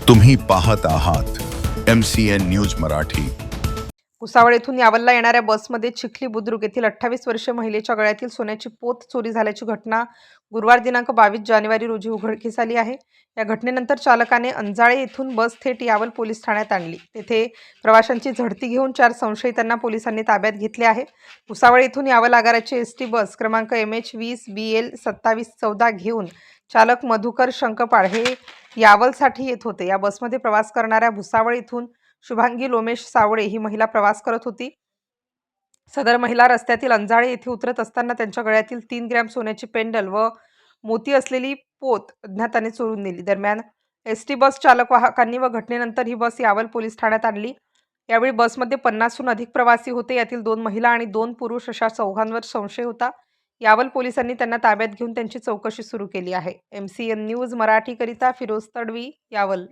तुम्ही पाहत आहात MCN न्यूज मराठी। भुसावळ येथून यावलला येणाऱ्या बसमध्ये चिखली बुद्रुक येथील 28 वर्षीय महिलेच्या गळ्यातील सोन्याची पोत चोरी झाल्याची घटना गुरुवार दिनांक 22 जानेवारी रोजी उघडकीस आली आहे। या घटनेनंतर चालकाने अंजाळे येथून बस थेट यावल पोलीस ठाण्यात आणली। तेथे प्रवाशांची झडती घेऊन 4 संशयितांना पोलिसांनी ताब्यात घेतले आहे। भुसावळ येथून यावल आगाराची एसटी बस क्रमांक MH20 BL 2714 घेऊन चालक मधुकर शंकपाळ हे यावलसाठी येत होते। या बसमध्ये प्रवास करणाऱ्या भुसावळ येथून शुभांगी लोमेश सावळे ही महिला प्रवास करत होती। सदर महिला रस्त्यातील अंजाळे येथे उतरत असताना त्यांच्या गळ्यातील 3 ग्रॅम सोन्याची पेंडल व मोती असलेली पोत अज्ञाताने चोरून नेली। दरम्यान एसटी बस चालक वाहकांनी व घटनेनंतर ही बस यावल पोलीस ठाण्यात आणली। यावेळी बसमध्ये 50हून अधिक प्रवासी होते। यातील 2 महिला आणि 2 पुरुष अशा चौघांवर संशय होता। यावल पोलिसांनी त्यांना ताब्यात घेऊन त्यांची चौकशी सुरू केली आहे। MCN न्यूज मराठी करिता फिरोज तडवी, यावल।